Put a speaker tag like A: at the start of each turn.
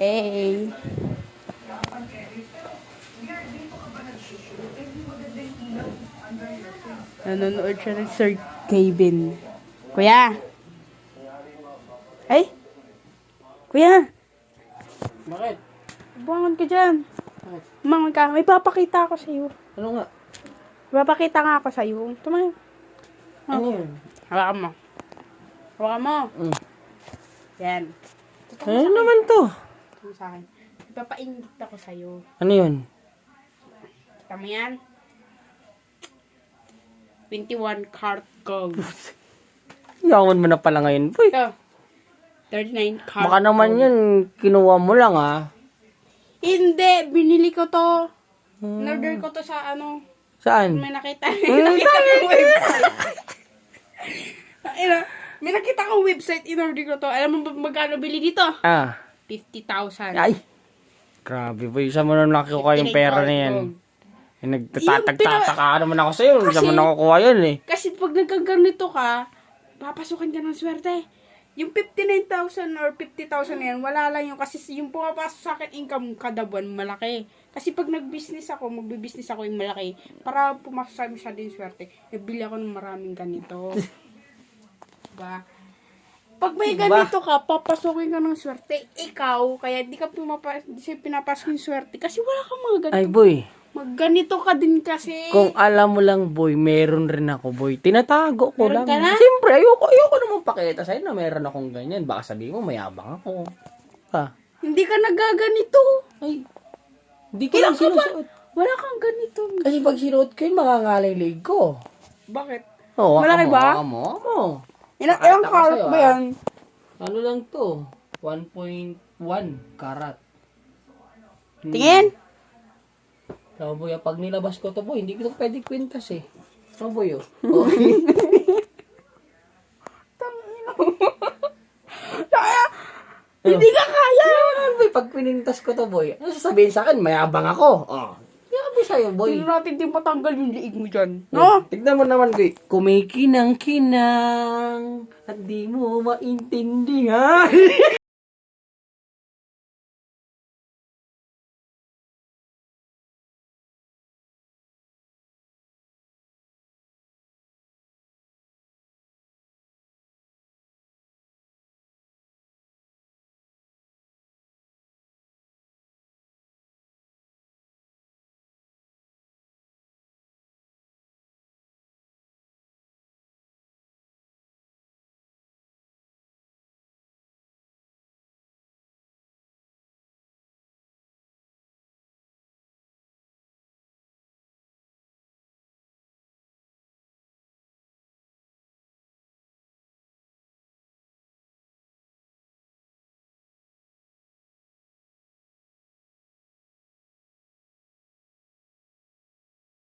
A: Hey. Nanonood siya ng Sir Kevin. Kuya! Ay! Kuya!
B: Bakit?
A: Bumangon ka dyan.
B: Bakit?
A: Bumangon ka. May papakita ako sa'yo.
B: Ano nga?
A: May papakita nga ako sa'yo. Tumayo.
B: Ano yun?
A: Hawakan mo. Hawakan mo.
B: Mm.
A: Yan.
B: Ano naman to?
A: Ito sa akin. Ipapaingit ako sa'yo.
B: Ano yun?
A: Kita mo yan? 21 cart gold.
B: Yawan mo na pala ngayon, boy.
A: Ito. 39 cart
B: Baka naman
A: gold.
B: yun, kinuha mo lang
A: Hindi. Binili ko to. In-order ko to sa ano.
B: Saan?
A: May nakita. May nakita kong website. May nakita kong website. In-order ko to. Alam mo ba magkano bili dito? 50,000.
B: Ay! Grabe, boy. Saan mo na nakukuha yung pera na yan? Nagtatagtataka naman ako sa'yo. Saan mo nakukuha yun eh?
A: Kasi pag nagkaganito ka, papasukan ka ng swerte. Yung 59,000 or 50,000 yan, wala lang yung kasi yung pumapasok sa akin income kada buwan, malaki. Kasi pag nag-business ako, magbe-business ako yung malaki, para pumasok sa amin siya din swerte, nabili ako ng maraming ganito. Diba? Pag may ganito ka, papasukin ka ng swerte, ikaw, kaya di pinapasok yung swerte, kasi wala kang mga ganito.
B: Ay, boy.
A: Magganito ka din kasi.
B: Kung alam mo lang, boy, meron rin ako, boy. Tinatago ko
A: Meron
B: lang.
A: ka na?
B: Siyempre, ayoko naman pakita sa'yo na meron akong ganyan. Baka sabihin mo, mayabang ako.
A: Hindi ka nagaganito.
B: Ay, hindi ko lang sinusuot.
A: Wala kang ganito.
B: Kasi pag sinuot ko yun, makangalay leg ko.
A: Bakit?
B: Oh,
A: Malaki ba?
B: Mo.
A: Ilang
B: Pakita ko
A: karat
B: sa'yo,
A: ba yan?
B: Ano lang to? 1.1 karat.
A: Tingin?
B: So, boy, pag nilabas ko to, boy, hindi ko pwede kwintas eh. So, boy, oh.
A: Kaya, hindi ka kaya.
B: Boy, pag pinintas ko to, boy, ano sasabihin sa akin? Mayabang ako. Oh. Yabi sa'yo, boy.
A: Hindi natin din matanggal yung liig mo dyan. No?
B: Tignan mo naman, boy. Kumikinang-kinang at di mo maintindihan.